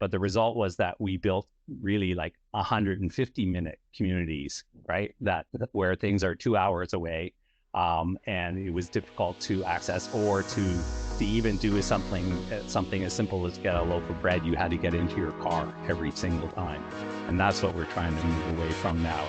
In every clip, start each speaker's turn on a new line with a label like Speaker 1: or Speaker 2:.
Speaker 1: But the result was that we built really like 150-minute communities, right? Where things are 2 hours away, and it was difficult to access, or to even do something as simple as get a loaf of bread. You had to get into your car every single time, and that's what we're trying to move away from now.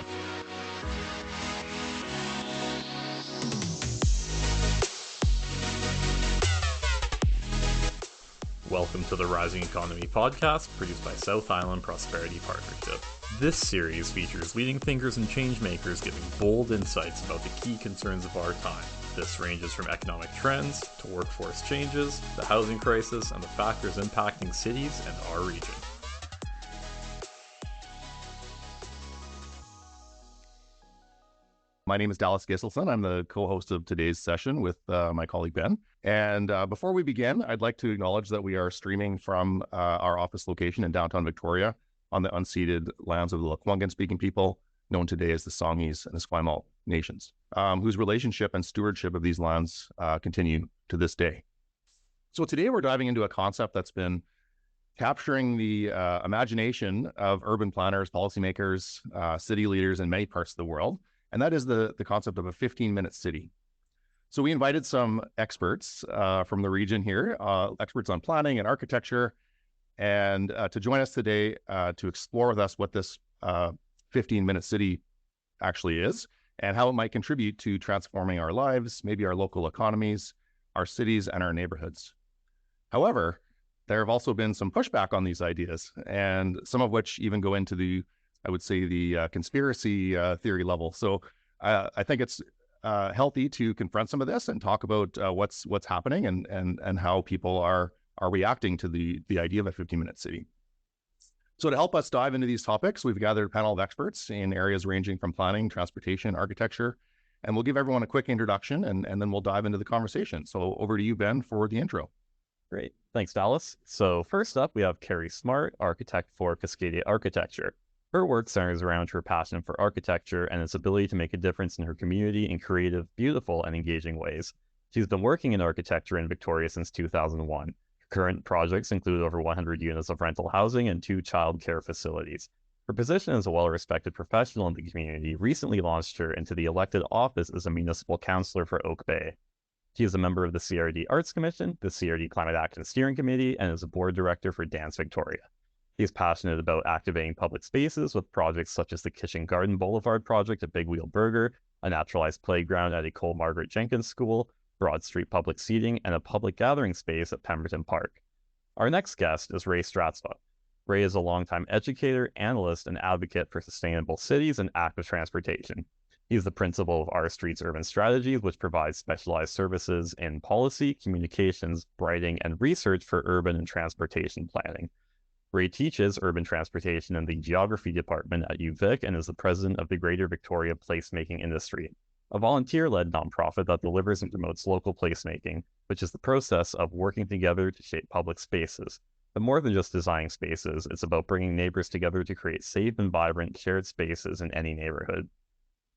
Speaker 2: Welcome to the Rising Economy podcast, produced by South Island Prosperity Partnership. This series features leading thinkers and changemakers giving bold insights about the key concerns of our time. This ranges from economic trends to workforce changes, the housing crisis, and the factors impacting cities and our region.
Speaker 3: My name is Gislason. I'm the co-host of today's session with my colleague Ben. And before we begin, I'd like to acknowledge that we are streaming from our office location in downtown Victoria on the unceded lands of the Lekwungen-speaking people, known today as the Songhees and Esquimalt nations, whose relationship and stewardship of these lands continue to this day. So today we're diving into a concept that's been capturing the imagination of urban planners, policymakers, city leaders in many parts of the world. And that is the concept of a 15-minute city. So we invited some experts from the region here, experts on planning and architecture, and to join us today to explore with us what this 15-minute city actually is and how it might contribute to transforming our lives, maybe our local economies, our cities, and our neighborhoods. However, there have also been some pushback on these ideas, and some of which even go into the conspiracy theory level. So I think it's healthy to confront some of this and talk about what's happening and how people are reacting to the idea of a 15-minute city. So to help us dive into these topics, we've gathered a panel of experts in areas ranging from planning, transportation, architecture, and we'll give everyone a quick introduction and then we'll dive into the conversation. So over to you, Ben, for the intro.
Speaker 2: Great. Thanks, Dallas. So first up, we have Carrie Smart, architect for Cascadia Architecture. Her work centers around her passion for architecture and its ability to make a difference in her community in creative, beautiful, and engaging ways. She's been working in architecture in Victoria since 2001. Her current projects include over 100 units of rental housing and 2 child care facilities. Her position as a well-respected professional in the community recently launched her into the elected office as a municipal councillor for Oak Bay. She is a member of the CRD Arts Commission, the CRD Climate Action Steering Committee, and is a board director for Dance Victoria. He's passionate about activating public spaces with projects such as the Kitchen Garden Boulevard project at Big Wheel Burger, a naturalized playground at Ecole Margaret Jenkins School, Broad Street public seating, and a public gathering space at Pemberton Park. Our next guest is Ray Straatsma. Ray is a longtime educator, analyst, and advocate for sustainable cities and active transportation. He's the principal of RStreets Urban Strategies, which provides specialized services in policy, communications, writing, and research for urban and transportation planning. Ray teaches urban transportation in the geography department at UVic and is the president of the Greater Victoria Placemaking Industry, a volunteer-led nonprofit that delivers and promotes local placemaking, which is the process of working together to shape public spaces. But more than just designing spaces, it's about bringing neighbors together to create safe and vibrant shared spaces in any neighborhood.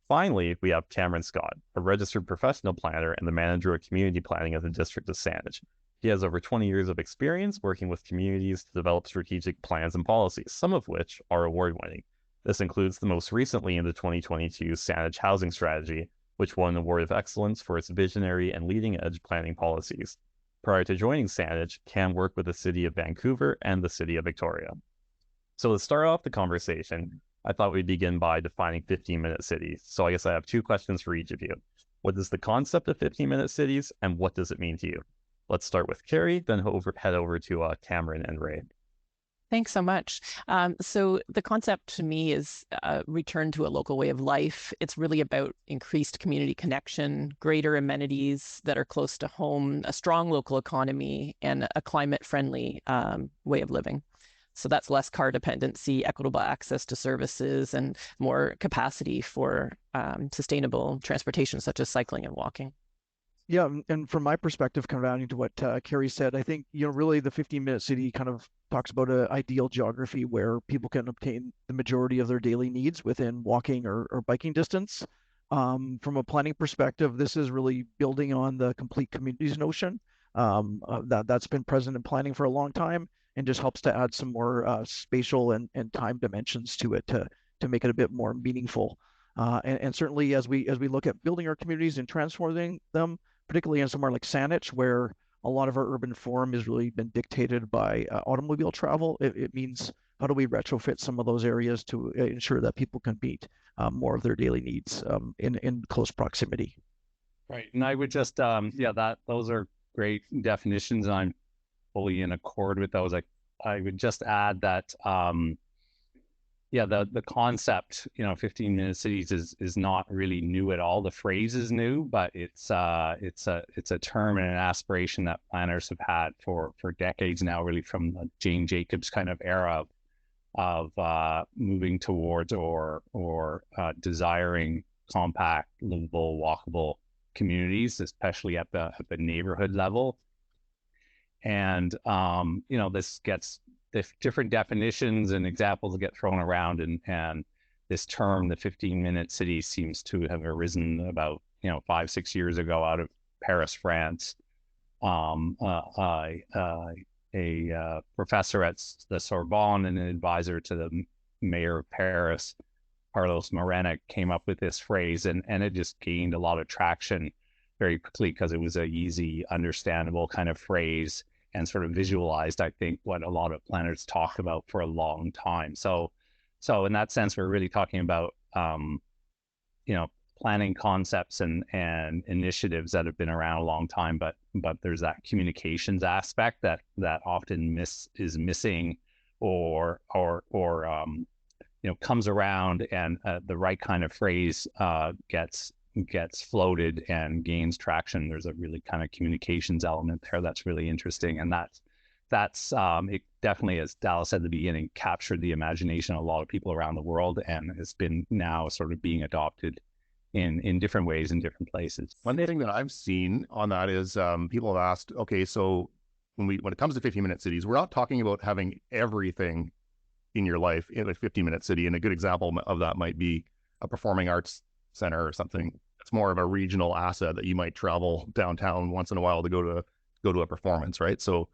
Speaker 2: Finally, we have Cameron Scott, a registered professional planner and the manager of community planning at the District of Saanich. He has over 20 years of experience working with communities to develop strategic plans and policies, some of which are award-winning. This includes the most recently in the 2022 Saanich Housing Strategy, which won an Award of Excellence for its visionary and leading-edge planning policies. Prior to joining Saanich, Cam worked with the City of Vancouver and the City of Victoria. So to start off the conversation, I thought we'd begin by defining 15-minute cities. So I guess I have 2 questions for each of you. What is the concept of 15-minute cities, and what does it mean to you? Let's start with Carrie, then head over to Cameron and Ray.
Speaker 4: Thanks so much. So the concept to me is return to a local way of life. It's really about increased community connection, greater amenities that are close to home, a strong local economy, and a climate-friendly way of living. So that's less car dependency, equitable access to services, and more capacity for sustainable transportation, such as cycling and walking.
Speaker 5: Yeah, and from my perspective, kind of adding to what Carrie said, I think, really the 15-minute city kind of talks about an ideal geography where people can obtain the majority of their daily needs within walking or biking distance. From a planning perspective, this is really building on the complete communities notion that's been present in planning for a long time. and just helps to add some more spatial and time dimensions to it to make it a bit more meaningful. And certainly as we look at building our communities and transforming them, particularly in somewhere like Saanich, where a lot of our urban form has really been dictated by automobile travel, it means how do we retrofit some of those areas to ensure that people can meet more of their daily needs in close proximity.
Speaker 1: Right. And I would just, those are great definitions, and I'm fully in accord with those. I would just add that, the concept, 15-minute cities is not really new at all. The phrase is new, but it's a term and an aspiration that planners have had for decades now, really from the Jane Jacobs kind of era of moving towards or desiring compact, livable, walkable communities, especially at the neighborhood level. And this gets different definitions and examples get thrown around, and this term, the 15-minute city, seems to have arisen about 5-6 years ago out of Paris, France. A professor at the Sorbonne and an advisor to the mayor of Paris, Carlos Morena, came up with this phrase, and it just gained a lot of traction very quickly because it was an easy, understandable kind of phrase and sort of visualized, I think, what a lot of planners talked about for a long time. So in that sense, we're really talking about, planning concepts and initiatives that have been around a long time, but there's that communications aspect that often is missing or comes around, and the right kind of phrase gets floated and gains traction. There's a really kind of communications element there that's really interesting, and that's it definitely, as Dallas said at the beginning, captured the imagination of a lot of people around the world, and has been now sort of being adopted in different ways in different places.
Speaker 3: One thing that I've seen on that is people have asked, okay, so when it comes to 15-minute cities, we're not talking about having everything in your life in a 15-minute city. And a good example of that might be a performing arts center or something. It's more of a regional asset that you might travel downtown once in a while to go to a performance, right? So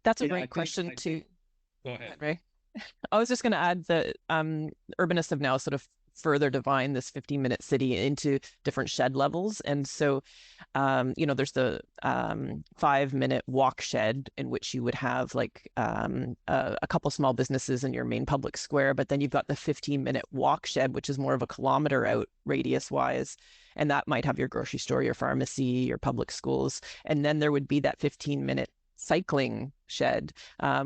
Speaker 4: that's a great question too.
Speaker 1: Go ahead,
Speaker 4: Ray. I was just going to add that urbanists have now sort of further divine this 15-minute city into different shed levels. And so, there's the 5-minute walk shed, in which you would have like a couple small businesses in your main public square, but then you've got the 15-minute walk shed, which is more of a kilometer out radius wise. And that might have your grocery store, your pharmacy, your public schools. And then there would be that 15-minute cycling shed,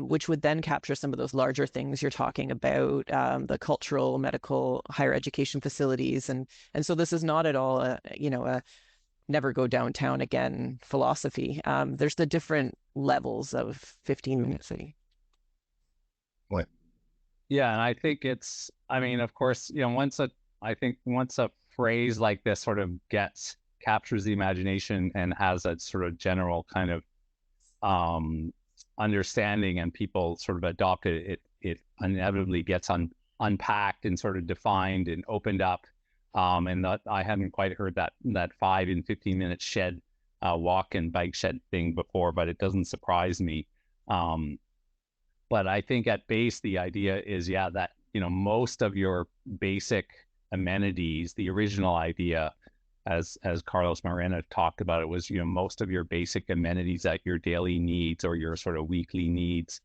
Speaker 4: which would then capture some of those larger things you're talking about, the cultural, medical, higher education facilities. And so this is not at all a never go downtown again philosophy. There's the different levels of 15-minute city.
Speaker 3: What?
Speaker 1: Yeah, and I think of course, once a phrase like this sort of captures the imagination and has a sort of general kind of understanding, and people sort of adopt it, it inevitably gets unpacked and sort of defined and opened up. And that I hadn't quite heard that 5 and 15-minute shed, walk and bike shed thing before, but it doesn't surprise me. But I think at base, the idea is, that, most of your basic amenities, the original idea, as Carlos Morena talked about, it was, most of your basic amenities that your daily needs or your sort of weekly needs,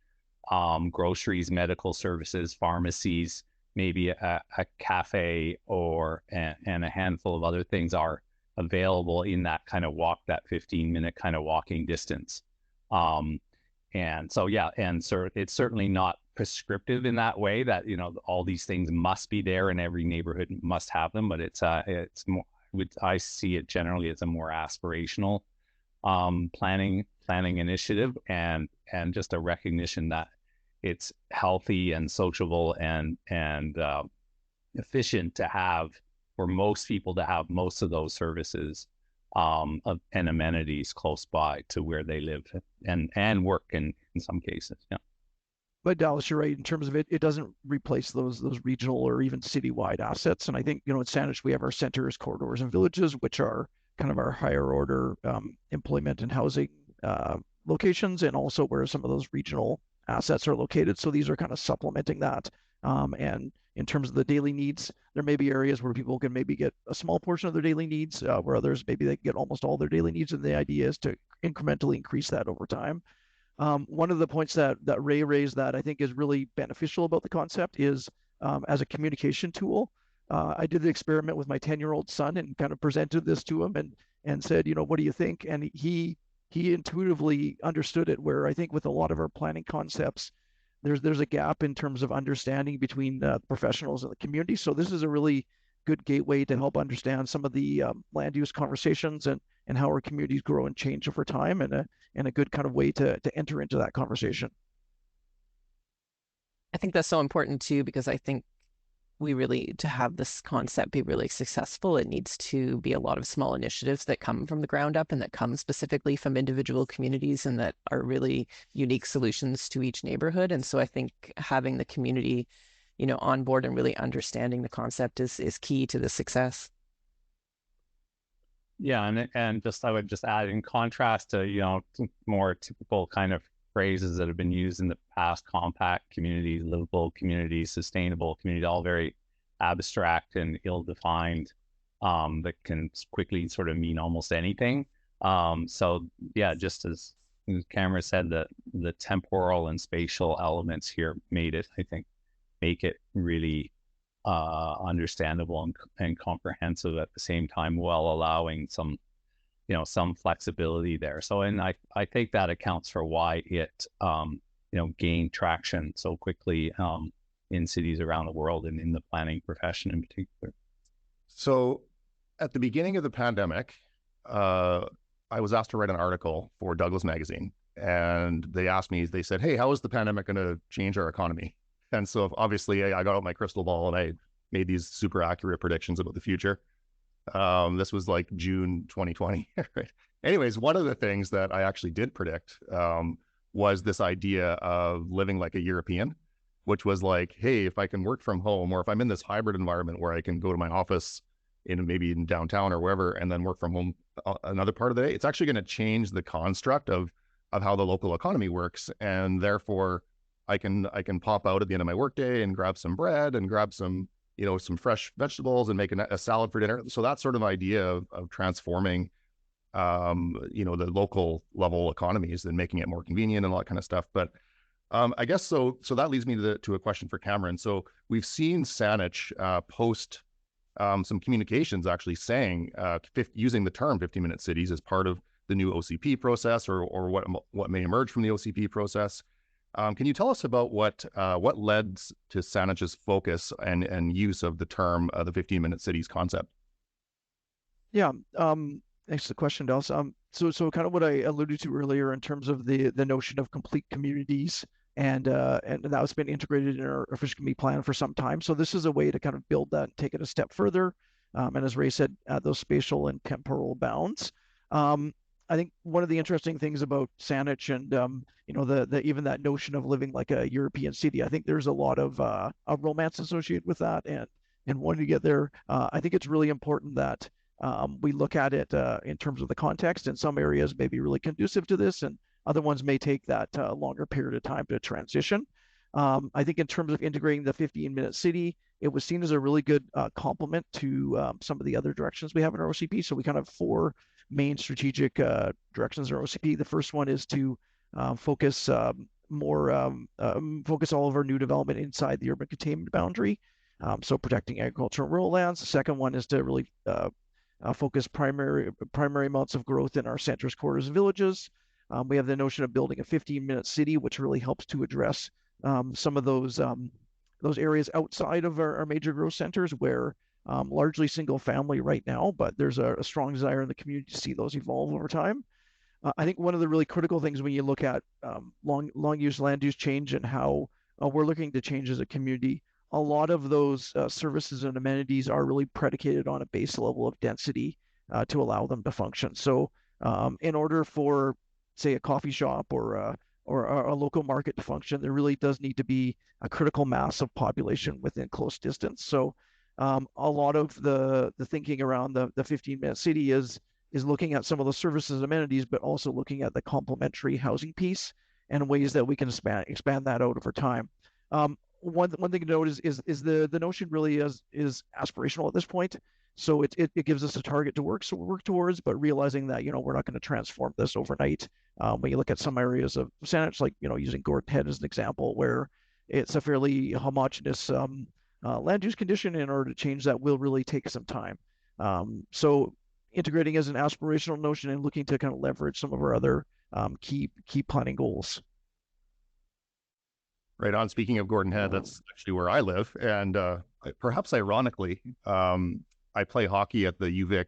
Speaker 1: groceries, medical services, pharmacies, maybe a cafe and a handful of other things are available in that kind of walk, that 15-minute kind of walking distance. And so, it's certainly not prescriptive in that way that, all these things must be there and every neighborhood must have them, but it's more, I see it generally as a more aspirational planning initiative, and just a recognition that it's healthy and sociable and efficient for most people to have most of those services and amenities close by to where they live and work in some cases. Yeah.
Speaker 5: But Dallas, you're right in terms of it doesn't replace those regional or even citywide assets. And I think, at Saanich, we have our centers, corridors, and villages, which are kind of our higher order employment and housing locations, and also where some of those regional assets are located. So these are kind of supplementing that. And in terms of the daily needs, there may be areas where people can maybe get a small portion of their daily needs, where others maybe they can get almost all their daily needs. And the idea is to incrementally increase that over time. One of the points that Ray raised that I think is really beneficial about the concept is as a communication tool. I did the experiment with my 10-year-old son and kind of presented this to him and said, what do you think? And he intuitively understood it, where I think with a lot of our planning concepts, there's a gap in terms of understanding between professionals and the community. So this is a really good gateway to help understand some of the land use conversations and how our communities grow and change over time, and a good kind of way to enter into that conversation.
Speaker 4: I think that's so important too, because I think to have this concept be really successful, it needs to be a lot of small initiatives that come from the ground up and that come specifically from individual communities and that are really unique solutions to each neighborhood. And so I think having the community, on board and really understanding the concept is key to the success.
Speaker 1: Yeah, and I would just add, in contrast to more typical kind of phrases that have been used in the past: compact communities, livable communities, sustainable community, all very abstract and ill-defined, that can quickly sort of mean almost anything. So yeah, just as Cameron said, the temporal and spatial elements here make it really understandable and comprehensive at the same time, while allowing some flexibility there. So, and I think that accounts for why it, gained traction so quickly in cities around the world and in the planning profession in particular.
Speaker 3: So at the beginning of the pandemic, I was asked to write an article for Douglas Magazine, and they said, hey, how is the pandemic going to change our economy? And so obviously I got out my crystal ball and I made these super accurate predictions about the future. This was like June 2020. Right? Anyways, one of the things that I actually did predict was this idea of living like a European, which was like, hey, if I can work from home, or if I'm in this hybrid environment where I can go to my office maybe in downtown or wherever, and then work from home another part of the day, it's actually going to change the construct of how the local economy works. And therefore I can pop out at the end of my workday and grab some bread and grab some fresh vegetables and make a salad for dinner. So that sort of idea of transforming, the local level economies and making it more convenient and all that kind of stuff. But I guess so that leads me to a question for Cameron. So we've seen Saanich post some communications actually saying using the term 50-minute cities as part of the new OCP process, or what may emerge from the OCP process. Can you tell us about what led to Saanich's focus and use of the term the 15-minute cities concept?
Speaker 5: Yeah, thanks for the question, Dallas. So kind of what I alluded to earlier in terms of the notion of complete communities, and that's been integrated in our official community plan for some time. So this is a way to kind of build that and take it a step further. And as Ray said, those spatial and temporal bounds. I think one of the interesting things about Saanich and even that notion of living like a European city, I think there's a lot of romance associated with that, and wanting to get there. I think it's really important that we look at it in terms of the context. And some areas may be really conducive to this, and other ones may take that longer period of time to transition. I think in terms of integrating the 15-minute city, it was seen as a really good complement to some of the other directions we have in our OCP. So we kind of have 4 main strategic directions in our OCP. The first one is to focus all of our new development inside the urban containment boundary. So protecting agricultural and rural lands. The second one is to really focus primary amounts of growth in our centers, quarters, and villages. We have the notion of building a 15-minute city, which really helps to address some of those areas outside of our major growth centers, where largely single family right now, but there's a strong desire in the community to see those evolve over time. I think one of the really critical things when you look at long use land use change and how we're looking to change as a community, a lot of those services and amenities are really predicated on a base level of density to allow them to function. So in order for, say, a coffee shop or a local market to function, there really does need to be a critical mass of population within close distance. So a lot of the thinking around the 15-minute city is looking at some of the services and amenities, but also looking at the complementary housing piece. and ways that we can expand that out over time. One thing to note is the notion really is aspirational at this point. So it gives us a target to work towards, but realizing that we're not going to transform this overnight. When you look at some areas of Saanich, like using Gordon Head as an example, where it's a fairly homogenous land use condition, in order to change that will really take some time. So integrating as an aspirational notion and looking to kind of leverage some of our other key planning goals.
Speaker 3: Right on. Speaking of Gordon Head, that's actually where I live, and perhaps ironically, I play hockey at the UVic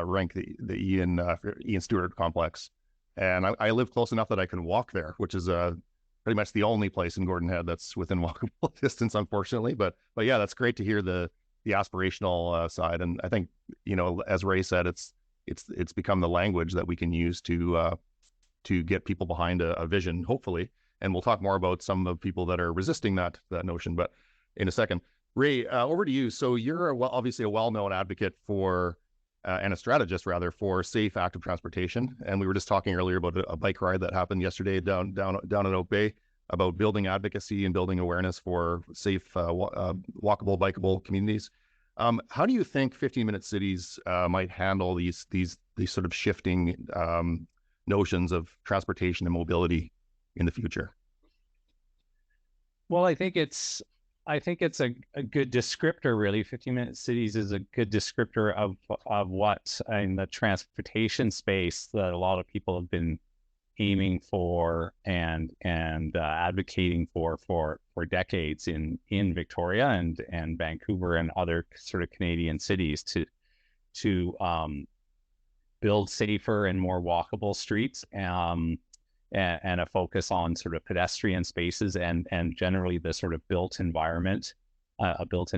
Speaker 3: rink, the Ian Stewart complex, and I live close enough that I can walk there, which is pretty much the only place in Gordon Head that's within walkable distance, unfortunately. But yeah, that's great to hear the aspirational side, and I think as Ray said, it's become the language that we can use to get people behind a vision, hopefully. And we'll talk more about some of the people that are resisting that notion, but in a second. Ray, over to you. So you're obviously a well-known advocate for, and a strategist rather, for safe, active transportation. And we were just talking earlier about a bike ride that happened yesterday down at Oak Bay, about building advocacy and building awareness for safe, walkable, bikeable communities. How do you think 15-minute cities might handle these sort of shifting notions of transportation and mobility in the future?
Speaker 1: Well, I think it's a good descriptor, really. 15-minute cities is a good descriptor of what in the transportation space that a lot of people have been aiming for and advocating for decades in Victoria and Vancouver and other sort of Canadian cities to build safer and more walkable streets, and a focus on sort of pedestrian spaces and generally the sort of built environment, that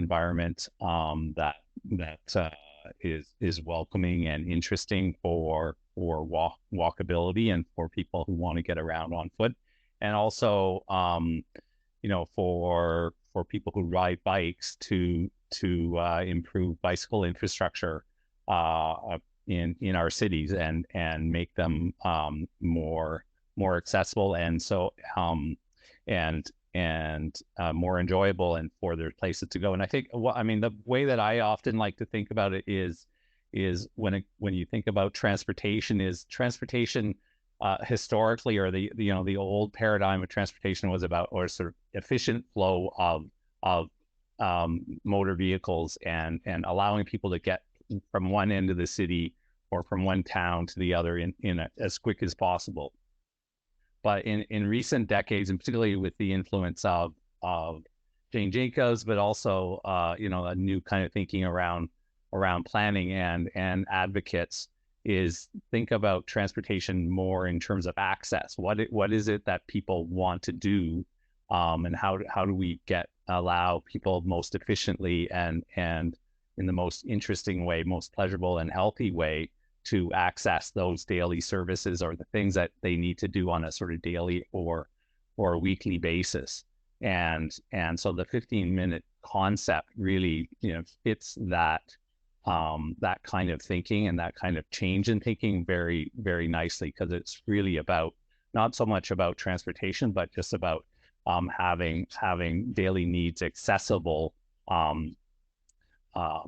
Speaker 1: is welcoming and interesting for walkability and for people who want to get around on foot, and also for people who ride bikes to improve bicycle infrastructure in our cities and make them more accessible and more enjoyable, and for their places to go. And I think the way that I often like to think about it is when you think about transportation historically, or the old paradigm of transportation was about, or sort of efficient flow of motor vehicles and allowing people to get from one end of the city or from one town to the other as quick as possible. But in recent decades, and particularly with the influence of Jane Jacobs, but also a new kind of thinking around planning and advocates, is think about transportation more in terms of access. What is it that people want to do, and how do we allow people most efficiently and in the most interesting way, most pleasurable and healthy way to access those daily services or the things that they need to do on a sort of daily or weekly basis. And so the 15-minute concept really fits that kind of thinking and that kind of change in thinking very, very nicely, because it's really about not so much about transportation, but just about having daily needs accessible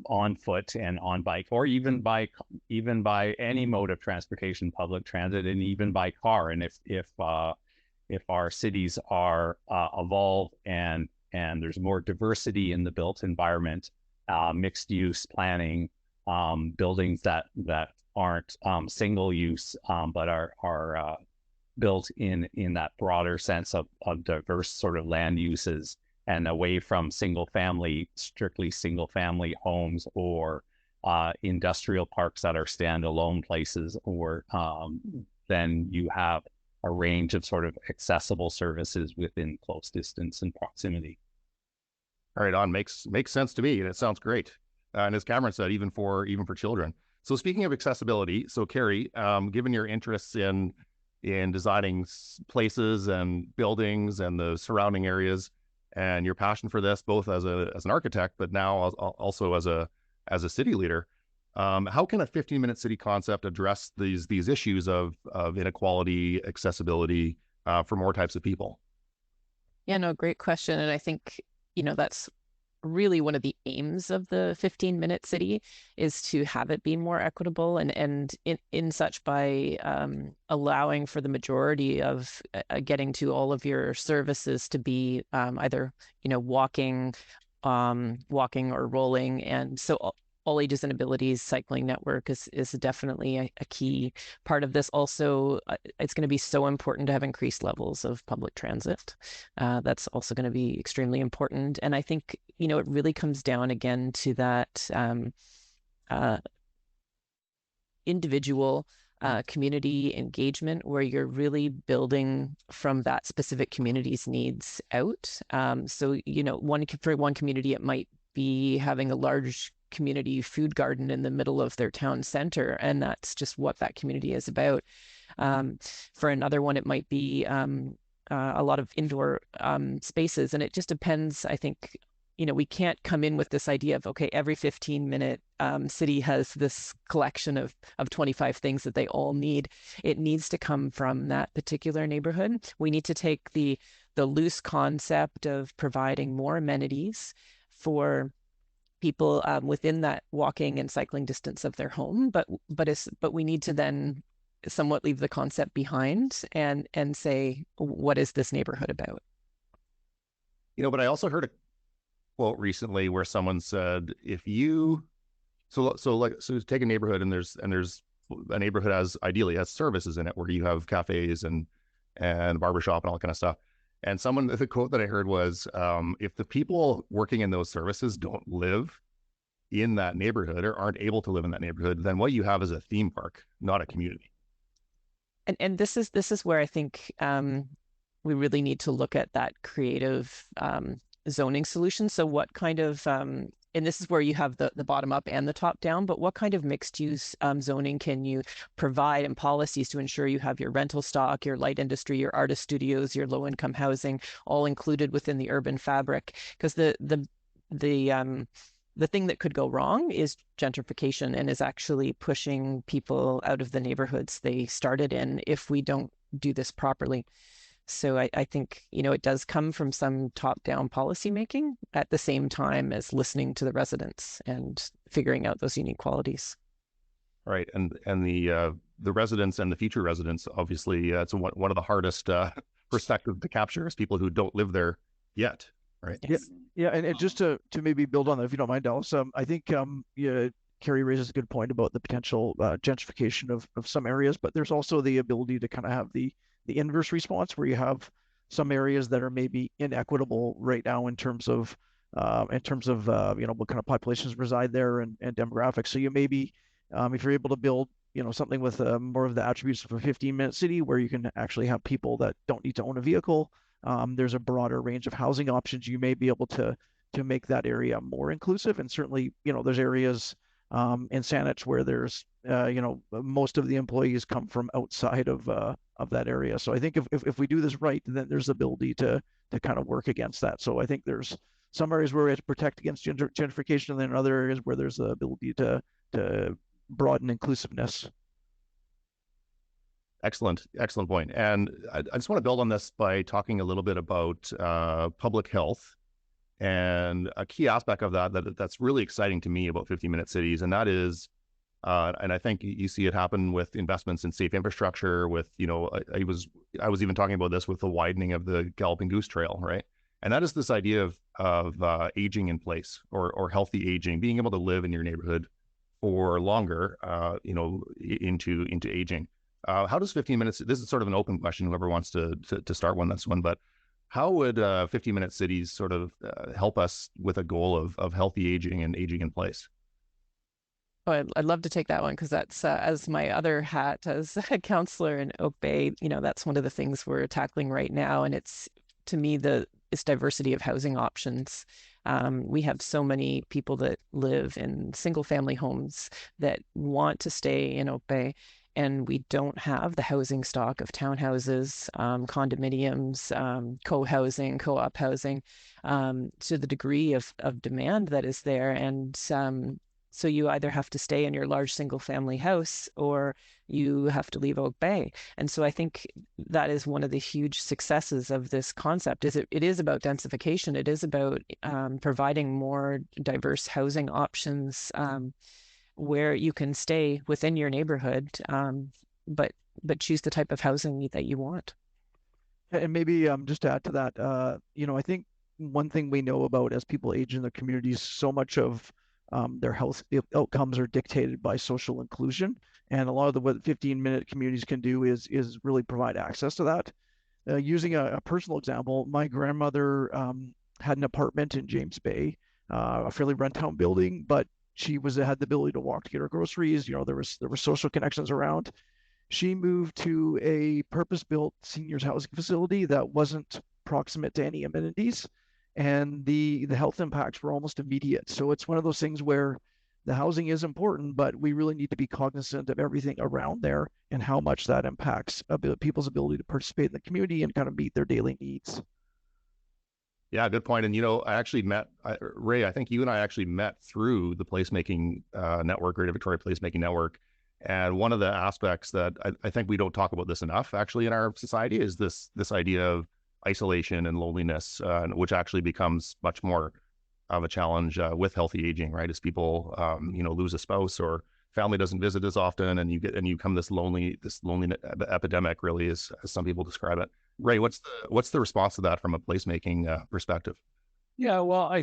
Speaker 1: on foot and on bike, or even by any mode of transportation, public transit, and even by car. And if our cities are evolved and there's more diversity in the built environment, mixed use planning, buildings that aren't single use, but are built in that broader sense of diverse sort of land uses, and away from strictly single family homes or industrial parks that are standalone places, or then you have a range of sort of accessible services within close distance and proximity.
Speaker 3: All right, on makes sense to me, and it sounds great. And as Cameron said, even for children. So speaking of accessibility, so Carrie, given your interests in designing places and buildings and the surrounding areas, and your passion for this, both as an architect, but now also as a city leader, how can a 15-minute city concept address these issues of inequality, accessibility, for more types of people?
Speaker 4: Yeah, no, great question. And I think, that's really one of the aims of the 15-minute city, is to have it be more equitable and in such by allowing for the majority of getting to all of your services to be either walking or rolling. And so all ages and abilities cycling network is definitely a key part of this. Also, it's going to be so important to have increased levels of public transit. That's also going to be extremely important. And I think, it really comes down again to that individual community engagement, where you're really building from that specific community's needs out. So, for one community, it might be having a large community food garden in the middle of their town center, and that's just what that community is about. For another one, it might be a lot of indoor spaces, and it just depends. I think we can't come in with this idea of, okay, every 15-minute city has this collection of 25 things that they all need. It needs to come from that particular neighborhood. We need to take the loose concept of providing more amenities for people within that walking and cycling distance of their home, but we need to then somewhat leave the concept behind and say, what is this neighborhood about?
Speaker 3: But I also heard a quote recently where someone said, if you so take a neighborhood, and there's a neighborhood ideally has services in it, where you have cafes and barbershop and all that kind of stuff. And the quote that I heard was, if the people working in those services don't live in that neighborhood or aren't able to live in that neighborhood, then what you have is a theme park, not a community.
Speaker 4: And this is where I think we really need to look at that creative zoning solution. So what kind of, and this is where you have the bottom up and the top down, but what kind of mixed use zoning can you provide, and policies to ensure you have your rental stock, your light industry, your artist studios, your low income housing, all included within the urban fabric? Because the thing that could go wrong is gentrification, and is actually pushing people out of the neighborhoods they started in if we don't do this properly. So I think, it does come from some top-down policymaking at the same time as listening to the residents and figuring out those unique qualities.
Speaker 3: Right. And the residents and the future residents, obviously, it's one of the hardest perspective to capture, is people who don't live there yet. Right.
Speaker 4: Yes.
Speaker 5: Yeah. And just to maybe build on that, if you don't mind, Dallas, I think Carrie raises a good point about the potential gentrification of some areas, but there's also the ability to kind of have the inverse response, where you have some areas that are maybe inequitable right now in terms of what kind of populations reside there and demographics. So you maybe, if you're able to build something with more of the attributes of a 15-minute city, where you can actually have people that don't need to own a vehicle, there's a broader range of housing options. You may be able to make that area more inclusive. And certainly, there's areas in Saanich where there's most of the employees come from outside of that area. So I think if we do this right, then there's the ability to kind of work against that. So I think there's some areas where we have to protect against gentrification, and then other areas where there's the ability to broaden inclusiveness.
Speaker 3: Excellent point. And I just want to build on this by talking a little bit about public health, and a key aspect of that's really exciting to me about 15-minute cities, and that is, and I think you see it happen with investments in safe infrastructure. With I was even talking about this with the widening of the Galloping Goose Trail, right? And that is this idea of aging in place, or healthy aging, being able to live in your neighborhood for longer, into aging. How does 15 minutes? This is sort of an open question. Whoever wants to start this one, but how would 15-minute cities sort of help us with a goal of healthy aging and aging in place?
Speaker 4: Oh, I'd love to take that one, because that's as my other hat as a counselor in Oak Bay. That's one of the things we're tackling right now, and it's, to me, it's diversity of housing options. We have so many people that live in single-family homes that want to stay in Oak Bay, and we don't have the housing stock of townhouses, condominiums, co-housing, co-op housing, to the degree of demand that is there. And So you either have to stay in your large single family house or you have to leave Oak Bay. And so I think that is one of the huge successes of this concept. It is about densification. It is about providing more diverse housing options where you can stay within your neighborhood, but choose the type of housing that you want.
Speaker 5: And maybe just to add to that, I think one thing we know about as people age in the communities, so much of their health outcomes are dictated by social inclusion. And a lot of what 15-minute communities can do is really provide access to that. Using a personal example, my grandmother had an apartment in James Bay, a fairly rundown building, but she had the ability to walk to get her groceries. There were social connections around. She moved to a purpose-built seniors housing facility that wasn't proximate to any amenities, and the health impacts were almost immediate. So it's one of those things where the housing is important, but we really need to be cognizant of everything around there and how much that impacts people's ability to participate in the community and kind of meet their daily needs.
Speaker 3: Yeah, good point. And, I actually met, Ray, I think you and I actually met through the placemaking network, Greater Victoria Placemaking Network. And one of the aspects that I think we don't talk about this enough actually in our society is this idea of isolation and loneliness, which actually becomes much more of a challenge with healthy aging, right? As people, lose a spouse or family doesn't visit as often, and you come this lonely epidemic, really, as some people describe it. Ray, what's the response to that from a placemaking perspective?
Speaker 1: Yeah, well,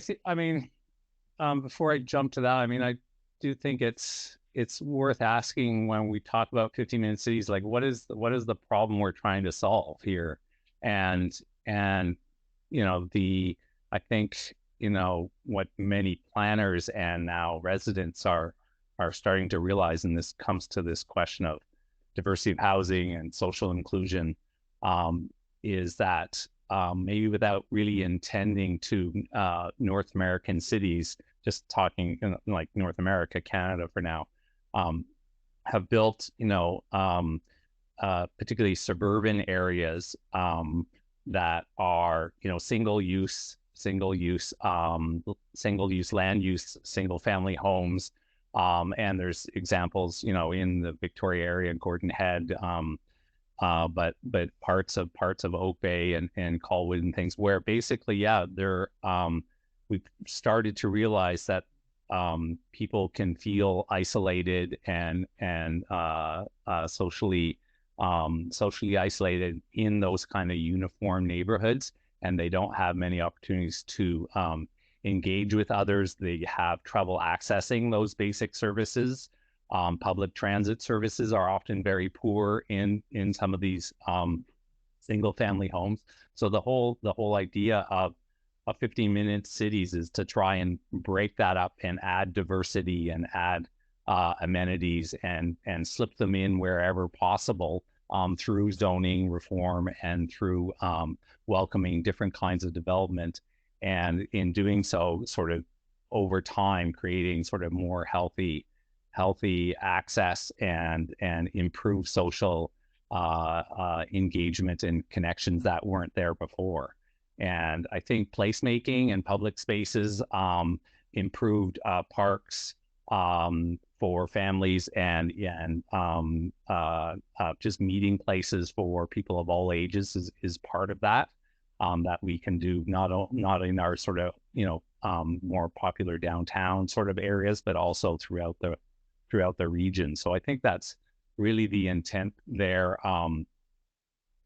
Speaker 1: before I jump to that, I do think it's worth asking when we talk about 15-minute cities, like what is the problem we're trying to solve here? And I think what many planners and now residents are starting to realize, and this comes to this question of diversity of housing and social inclusion, is that maybe without really intending to North American cities, just talking like North America, Canada for now, have built, particularly suburban areas that are, single use land use, single family homes. And there's examples, in the Victoria area, Gordon Head, but parts of Oak Bay and Colwood and things where basically, we've started to realize that people can feel isolated and socially isolated in those kind of uniform neighborhoods, and they don't have many opportunities to engage with others. They have trouble accessing those basic services. Public transit services are often very poor in some of these single family homes. So the whole idea of 15-minute cities is to try and break that up and add diversity and add amenities and slip them in wherever possible through zoning reform and through welcoming different kinds of development. And in doing so, sort of over time, creating sort of more healthy access and improve social engagement and connections that weren't there before. And I think placemaking and public spaces, improved parks for families and just meeting places for people of all ages is part of that. That we can do not in our sort of more popular downtown sort of areas, but also throughout the region. So I think that's really the intent there.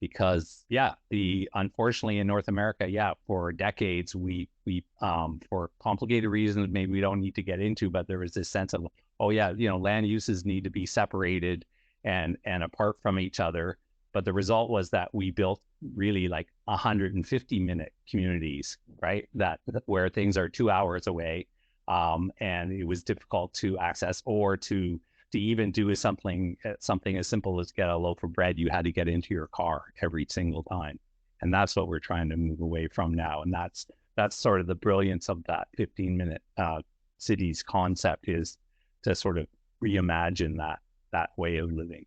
Speaker 1: Because unfortunately in North America, for decades we for complicated reasons maybe we don't need to get into, but there was this sense of land uses need to be separated and apart from each other. But the result was that we built really like 150-minute communities, right? Where things are 2 hours away, and it was difficult to access or to even do something as simple as get a loaf of bread. You had to get into your car every single time, and that's what we're trying to move away from now. And that's sort of the brilliance of that 15-minute cities concept, is to sort of reimagine that way of living.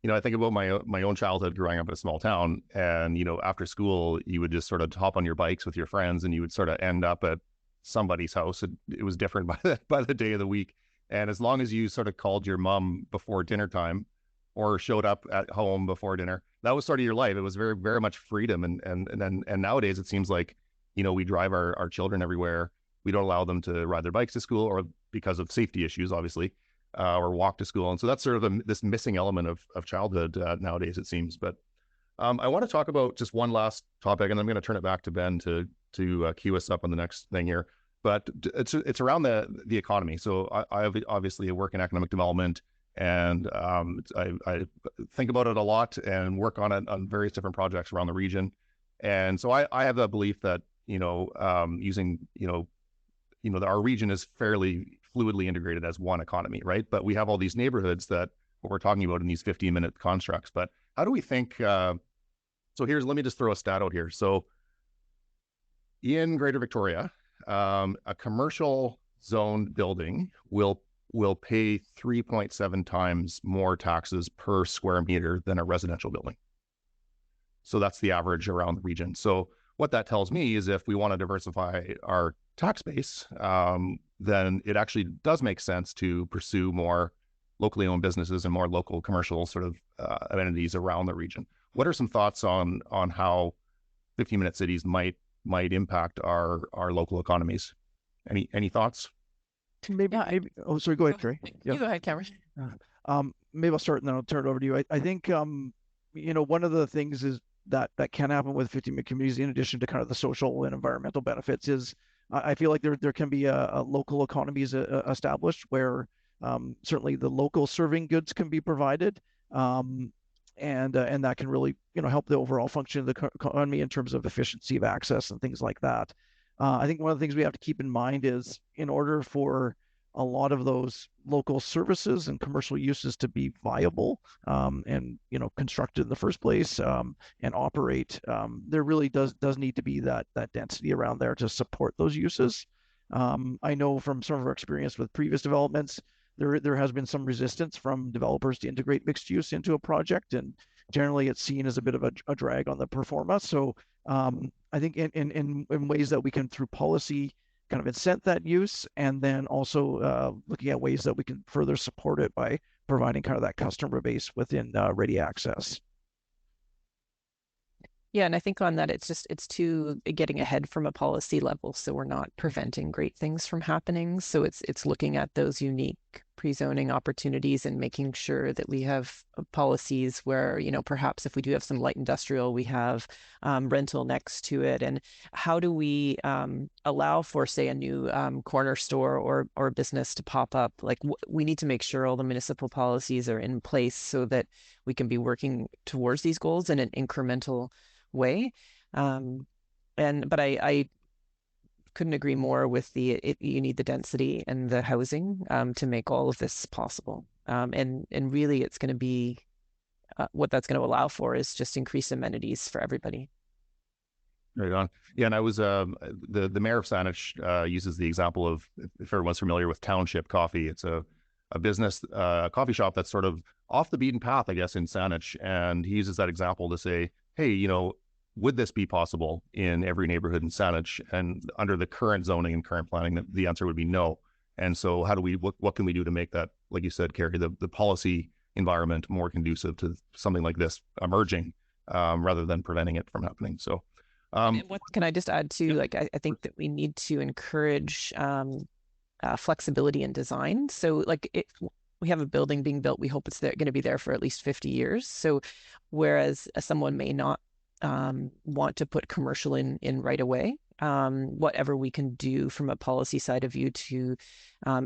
Speaker 3: I think about my own childhood growing up in a small town, and after school you would just sort of hop on your bikes with your friends, and you would sort of end up at somebody's house. It was different by the day of the week. And as long as you sort of called your mom before dinner time or showed up at home before dinner, that was sort of your life. It was very, very much freedom. And nowadays it seems like, we drive our children everywhere. We don't allow them to ride their bikes to school, or because of safety issues, obviously, or walk to school. And so that's sort of this missing element of childhood nowadays, it seems. But I want to talk about just one last topic, and I'm going to turn it back to Ben to cue us up on the next thing here. But it's around the economy. So I obviously work in economic development, and I think about it a lot and work on it on various different projects around the region. And so I have the belief that using our region is fairly fluidly integrated as one economy, right? But we have all these neighborhoods that what we're talking about in these 15-minute constructs. But how do we think? So let me just throw a stat out here. So in Greater Victoria, a commercial zoned building will pay 3.7 times more taxes per square meter than a residential building. So that's the average around the region. So what that tells me is if we want to diversify our tax base, then it actually does make sense to pursue more locally owned businesses and more local commercial sort of entities around the region. What are some thoughts on how 15-minute cities might impact our local economies? Any thoughts?
Speaker 5: Maybe. Oh, sorry. Go ahead, Carrie.
Speaker 4: Yeah. You go ahead, Cameron.
Speaker 5: Maybe I'll start and then I'll turn it over to you. I think one of the things is that can happen with 15-minute communities, in addition to kind of the social and environmental benefits, is I feel like there can be a local economies established where certainly the local serving goods can be provided, and that can really help the overall function of the economy in terms of efficiency of access and things like that. I think one of the things we have to keep in mind is, in order for a lot of those local services and commercial uses to be viable and constructed in the first place and operate, there really does need to be that density around there to support those uses. I know from some of our experience with previous developments, there has been some resistance from developers to integrate mixed use into a project, and generally it's seen as a bit of a drag on the performa. So I think in ways that we can, through policy, kind of incent that use, and then also looking at ways that we can further support it by providing kind of that customer base within ready access.
Speaker 4: Yeah, and I think on that, it's too getting ahead from a policy level, so we're not preventing great things from happening. So it's looking at those unique pre-zoning opportunities and making sure that we have policies where, perhaps if we do have some light industrial, we have rental next to it. And how do we allow for, say, a new corner store or business to pop up? Like, we need to make sure all the municipal policies are in place so that we can be working towards these goals in an incremental way. But I couldn't agree more with you need the density and the housing to make all of this possible. And really it's going to be what that's going to allow for is just increased amenities for everybody.
Speaker 3: Right on. Yeah, and I was the mayor of Saanich uses the example of, if everyone's familiar with Township Coffee, it's a business, coffee shop that's sort of off the beaten path, I guess, in Saanich, and he uses that example to say, hey, would this be possible in every neighborhood in Saanich? And under the current zoning and current planning, the answer would be no. And so what can we do to make that, like you said, Carrie, the policy environment more conducive to something like this emerging, rather than preventing it from happening? So
Speaker 4: what can I just add to, like, I think that we need to encourage flexibility in design. So like we have a building being built, we hope it's going to be there for at least 50 years. So whereas someone may not want to put commercial in right away, whatever we can do from a policy side of view to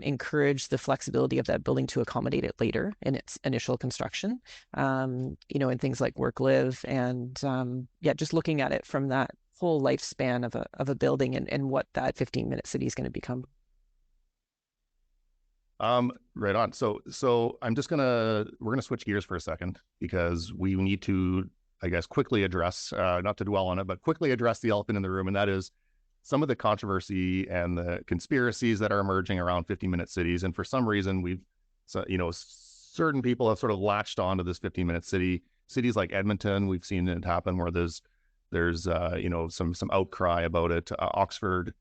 Speaker 4: encourage the flexibility of that building to accommodate it later in its initial construction, and things like work live, and just looking at it from that whole lifespan of a building and what that 15-minute city is going to become.
Speaker 3: Right on. So we're gonna switch gears for a second, because we need to, I guess, quickly address, not to dwell on it, but quickly address the elephant in the room, and that is some of the controversy and the conspiracies that are emerging around 15-minute cities. And for some reason, certain people have sort of latched onto this 15-minute city. Cities like Edmonton, we've seen it happen where there's some outcry about it. Oxford,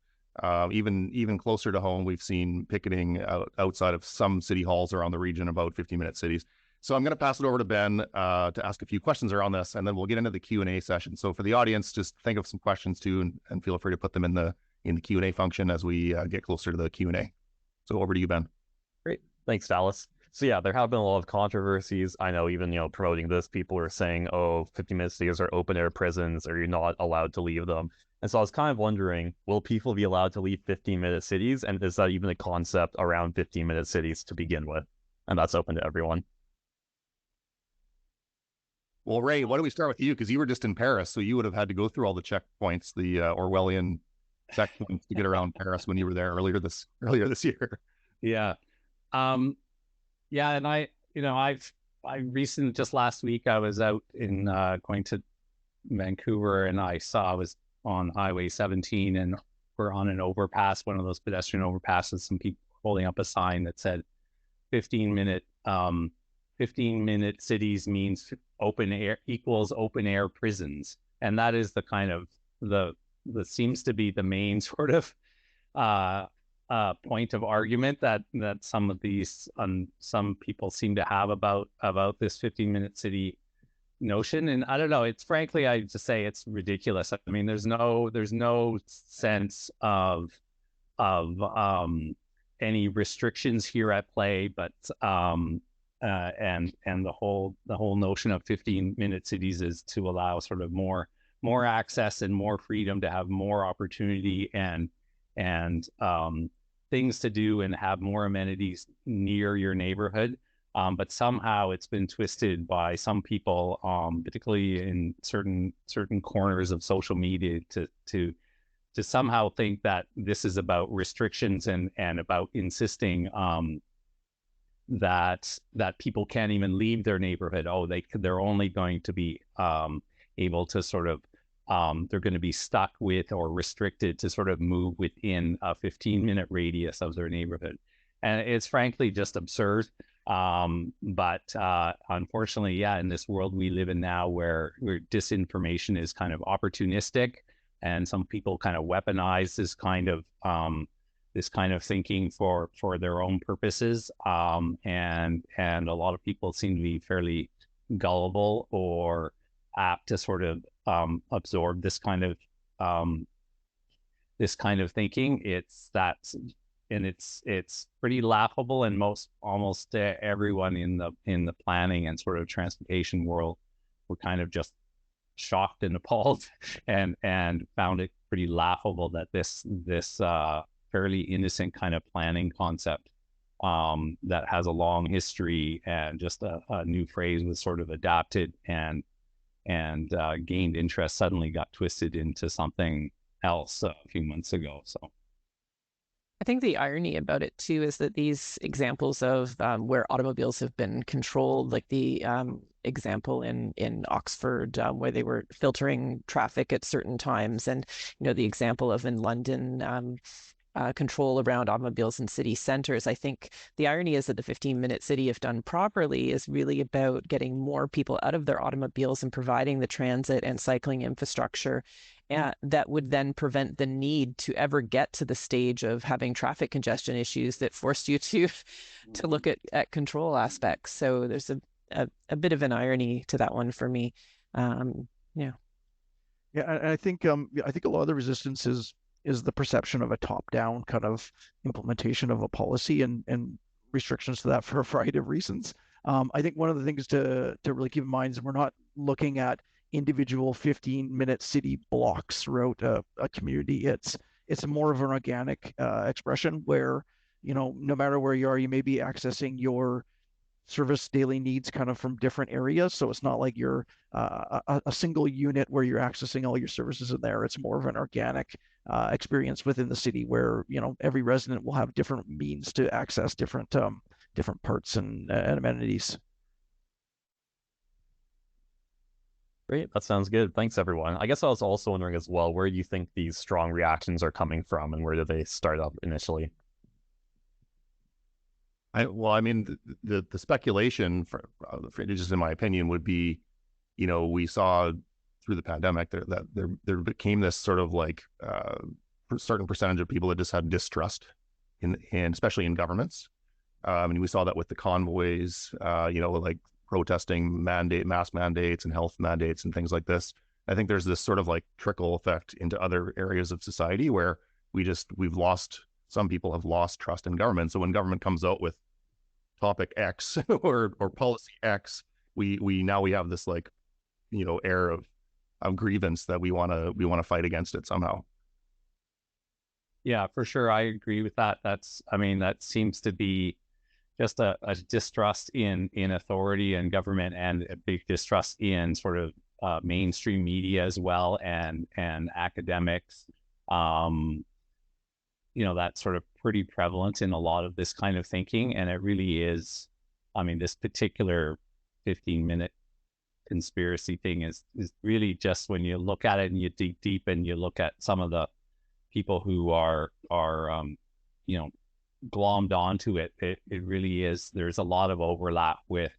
Speaker 3: Even closer to home, we've seen picketing outside of some city halls around the region about 15-minute cities. So I'm going to pass it over to Ben to ask a few questions around this, and then we'll get into the Q&A session. So for the audience, just think of some questions too, and feel free to put them in the Q&A function as we get closer to the Q&A. So over to you, Ben.
Speaker 2: Great. Thanks, Dallas. So yeah, there have been a lot of controversies. I know even, promoting this, people are saying, oh, 15-minute cities are open air prisons, or you're not allowed to leave them. And so I was kind of wondering, will people be allowed to leave 15-minute cities? And is that even a concept around 15-minute cities to begin with? And that's open to everyone.
Speaker 3: Well, Ray, why don't we start with you? Because you were just in Paris, so you would have had to go through all the checkpoints, the Orwellian checkpoints to get around Paris when you were there earlier this year.
Speaker 1: Yeah. Yeah. And I recently, just last week, I was out in going to Vancouver, and I was on Highway 17, and we're on an overpass, one of those pedestrian overpasses, some people holding up a sign that said 15-minute cities means open air equals open air prisons. And that is the kind of the seems to be the main sort of point of argument that some of these some people seem to have about this 15-minute city notion. And I don't know, it's frankly, I just say it's ridiculous. I mean, there's no sense of any restrictions here at play, but and the whole notion of 15-minute cities is to allow sort of more access and more freedom, to have more opportunity and things to do and have more amenities near your neighborhood. But somehow it's been twisted by some people, particularly in certain corners of social media, to somehow think that this is about restrictions and about insisting that people can't even leave their neighborhood. Oh, they're only going to be able to sort of they're going to be stuck with or restricted to sort of move within a 15-minute radius of their neighborhood. And it's frankly just absurd. But unfortunately, yeah, in this world we live in now, where disinformation is kind of opportunistic, and some people kind of weaponize this kind of thinking for their own purposes. And a lot of people seem to be fairly gullible or apt to sort of absorb this kind of thinking. It's pretty laughable, and almost everyone in the planning and sort of transportation world were kind of just shocked and appalled and found it pretty laughable that this fairly innocent kind of planning concept that has a long history, and just a new phrase was sort of adopted and gained interest, suddenly got twisted into something else a few months ago. So
Speaker 4: I think the irony about it too is that these examples of where automobiles have been controlled, like the example in Oxford where they were filtering traffic at certain times, and the example of in London control around automobiles in city centers. I think the irony is that the 15-minute city, if done properly, is really about getting more people out of their automobiles and providing the transit and cycling infrastructure that would then prevent the need to ever get to the stage of having traffic congestion issues that forced you to look at control aspects. So there's a bit of an irony to that one for me. Yeah,
Speaker 5: and I think a lot of the resistance is the perception of a top-down kind of implementation of a policy and restrictions to that for a variety of reasons. I think one of the things to really keep in mind is we're not looking at individual 15-minute city blocks throughout a community. It's more of an organic expression where, no matter where you are, you may be accessing your service daily needs kind of from different areas. So it's not like you're a single unit where you're accessing all your services in there. It's more of an organic experience within the city where, every resident will have different means to access different parts and amenities.
Speaker 2: Great. That sounds good. Thanks, everyone. I guess I was also wondering as well, where do you think these strong reactions are coming from, and where did they start up initially?
Speaker 3: The speculation, for just in my opinion, would be, we saw through the pandemic that there became this sort of like certain percentage of people that just had distrust in especially in governments. And we saw that with the convoys, like protesting mass mandates and health mandates and things like this. I think there's this sort of like trickle effect into other areas of society where some people have lost trust in government. So when government comes out with topic X or policy X, we have this like, air of grievance that we want to fight against it somehow.
Speaker 1: Yeah, for sure. I agree with that. That seems to be just a distrust in authority and government, and a big distrust in sort of mainstream media as well, and academics. That's sort of pretty prevalent in a lot of this kind of thinking. And it really is, this particular 15-minute conspiracy thing is really just, when you look at it and you dig deep and you look at some of the people who are glommed onto it, it really is, there's a lot of overlap with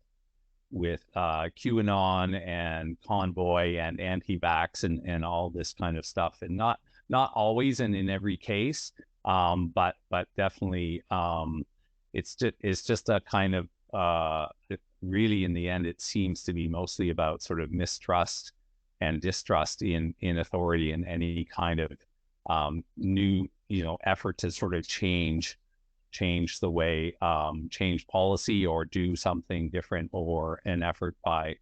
Speaker 1: QAnon and Convoy and anti-vax and all this kind of stuff, and not always and in every case, but definitely it's just a kind of really, in the end, it seems to be mostly about sort of mistrust and distrust in authority, and any kind of new effort to sort of change the way, change policy or do something different, or an effort by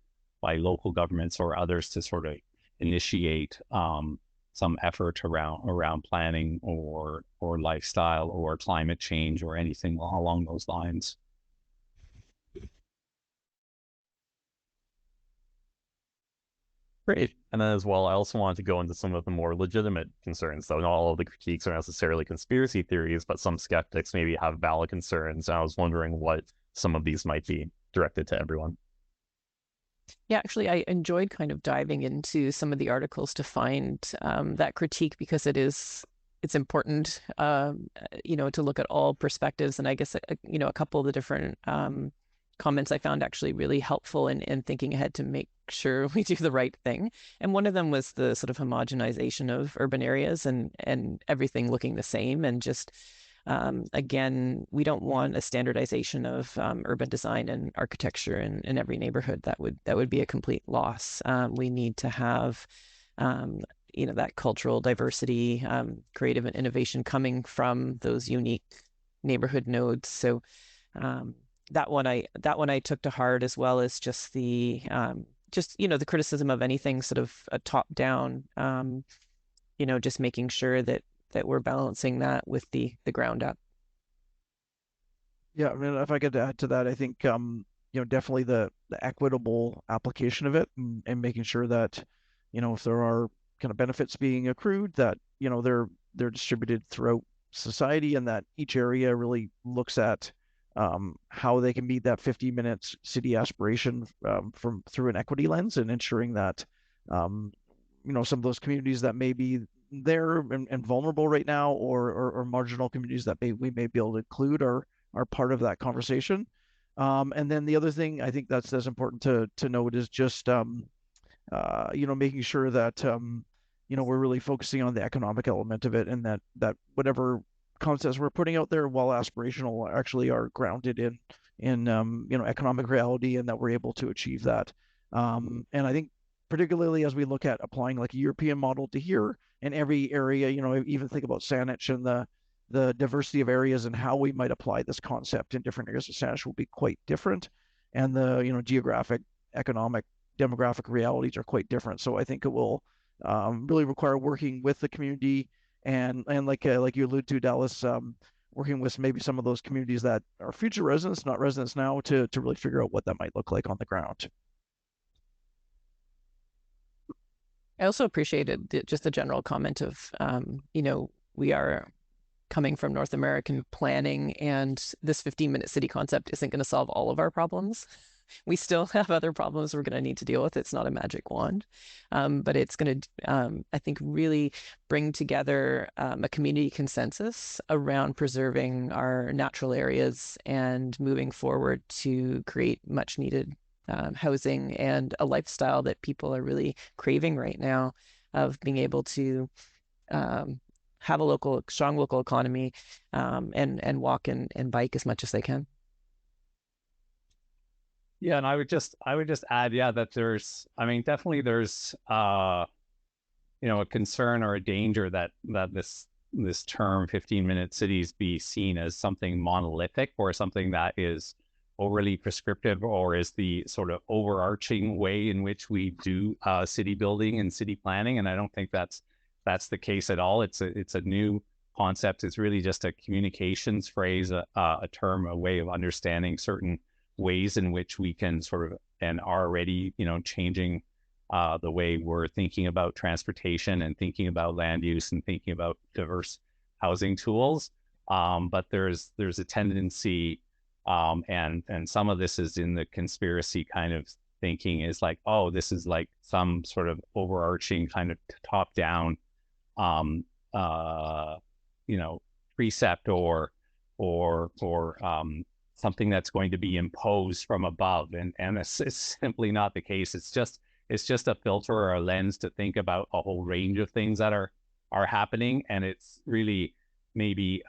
Speaker 1: local governments or others to sort of initiate some effort around planning or lifestyle or climate change or anything along those lines.
Speaker 2: Great. And then as well, I also wanted to go into some of the more legitimate concerns. So not all of the critiques are necessarily conspiracy theories, but some skeptics maybe have valid concerns. And I was wondering what some of these might be, directed to everyone.
Speaker 4: Yeah, actually, I enjoyed kind of diving into some of the articles to find that critique, because it's important, to look at all perspectives. And I guess, a couple of the different comments I found actually really helpful in thinking ahead to make sure we do the right thing. And one of them was the sort of homogenization of urban areas and everything looking the same. And just, again, we don't want a standardization of urban design and architecture in every neighborhood. That would be a complete loss. We need to have that cultural diversity, creative and innovation coming from those unique neighborhood nodes. So that one I took to heart, as well as just the the criticism of anything sort of a top down, just making sure that we're balancing that with the ground up.
Speaker 5: Yeah, if I could add to that, I think definitely the equitable application of it, and making sure that if there are kind of benefits being accrued, that they're distributed throughout society, and that each area really looks at how they can meet that 50 minutes city aspiration through an equity lens, and ensuring that some of those communities that may be there and vulnerable right now, or marginal communities that we may be able to include are part of that conversation. And then the other thing I think that's important to note is just making sure that we're really focusing on the economic element of it, and that whatever concepts we're putting out there, while aspirational, actually are grounded in economic reality, and that we're able to achieve that. And I think particularly as we look at applying like a European model to here, in every area, even think about Saanich and the diversity of areas, and how we might apply this concept in different areas of Saanich will be quite different, and the geographic, economic, demographic realities are quite different. So I think it will really require working with the community, and like you alluded to, Dallas, working with maybe some of those communities that are future residents, not residents now, to really figure out what that might look like on the ground.
Speaker 4: I also appreciated just the general comment of, we are coming from North American planning, and this 15-minute city concept isn't going to solve all of our problems. We still have other problems we're going to need to deal with. It's not a magic wand, but it's going to, I think, really bring together a community consensus around preserving our natural areas and moving forward to create much needed housing and a lifestyle that people are really craving right now, of being able to have a strong local economy, and walk and bike as much as they can.
Speaker 1: Yeah, and I would just add, yeah, that definitely there's a concern or a danger that this term 15-minute cities be seen as something monolithic or something that is overly prescriptive, or is the sort of overarching way in which we do city building and city planning. And I don't think that's the case at all. It's a new concept. It's really just a communications phrase, a term, a way of understanding certain ways in which we can sort of, and are already, changing the way we're thinking about transportation and thinking about land use and thinking about diverse housing tools. But there's a tendency, and some of this is in the conspiracy kind of thinking, is like, oh, this is like some sort of overarching kind of top down, precept or something that's going to be imposed from above, and it's simply not the case. It's just a filter or a lens to think about a whole range of things that are happening, and it's really maybe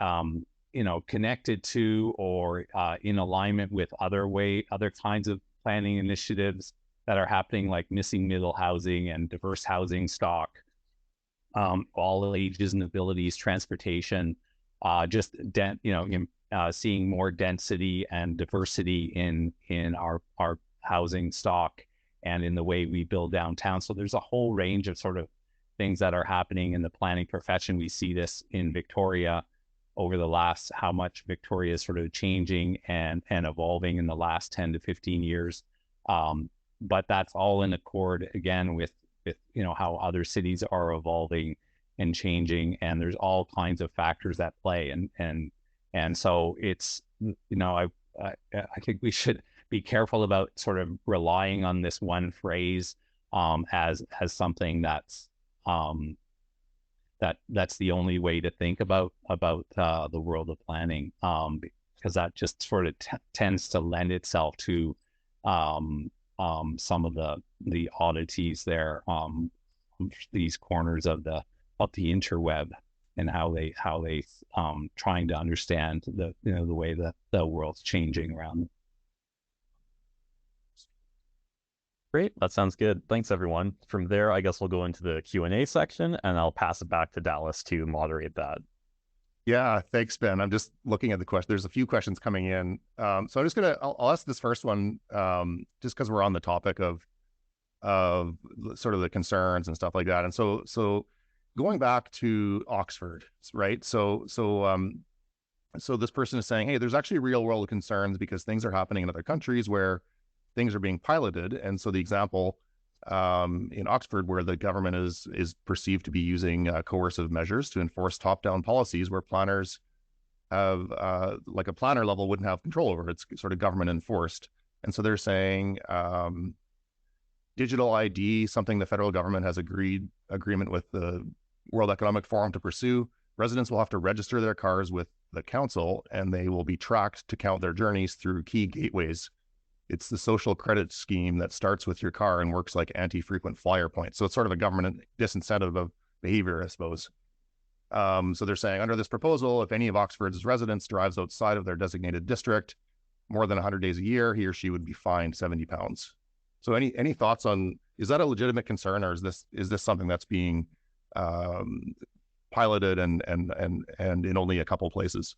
Speaker 1: connected to or in alignment with other kinds of planning initiatives that are happening, like missing middle housing and diverse housing stock, all ages and abilities, transportation, seeing more density and diversity in our housing stock and in the way we build downtown. So there's a whole range of sort of things that are happening in the planning profession. We see this in Victoria over the last, how much Victoria is sort of changing and evolving in the last 10 to 15 years. But that's all in accord, again, with how other cities are evolving and changing, and there's all kinds of factors at play. And so it's, I think we should be careful about sort of relying on this one phrase as something that's the only way to think about the world of planning, because that just sort of tends to lend itself to some of the oddities there, these corners of the interweb, and how they trying to understand the way that the world's changing around them.
Speaker 2: Great, that sounds good. Thanks, everyone. From there, I guess we'll go into the Q&A section, and I'll pass it back to Dallas to moderate that.
Speaker 3: Yeah, thanks, Ben. I'm just looking at the question. There's a few questions coming in. So I'm just I'll ask this first one, just because we're on the topic of sort of the concerns and stuff like that. And so going back to Oxford, right? So this person is saying, hey, there's actually real world concerns because things are happening in other countries where things are being piloted. And so the example in Oxford, where the government is perceived to be using coercive measures to enforce top-down policies where planners have, like a planner level wouldn't have control over. It's sort of government enforced. And so they're saying digital ID, something the federal government has agreement with the World Economic Forum to pursue. Residents will have to register their cars with the council, and they will be tracked to count their journeys through key gateways. It's the social credit scheme that starts with your car and works like anti-frequent flyer points. So it's sort of a government disincentive of behavior, I suppose. So they're saying under this proposal, if any of Oxford's residents drives outside of their designated district more than 100 days a year, he or she would be fined £70. So any thoughts on, is that a legitimate concern, or is this something that's being piloted and in only a couple places?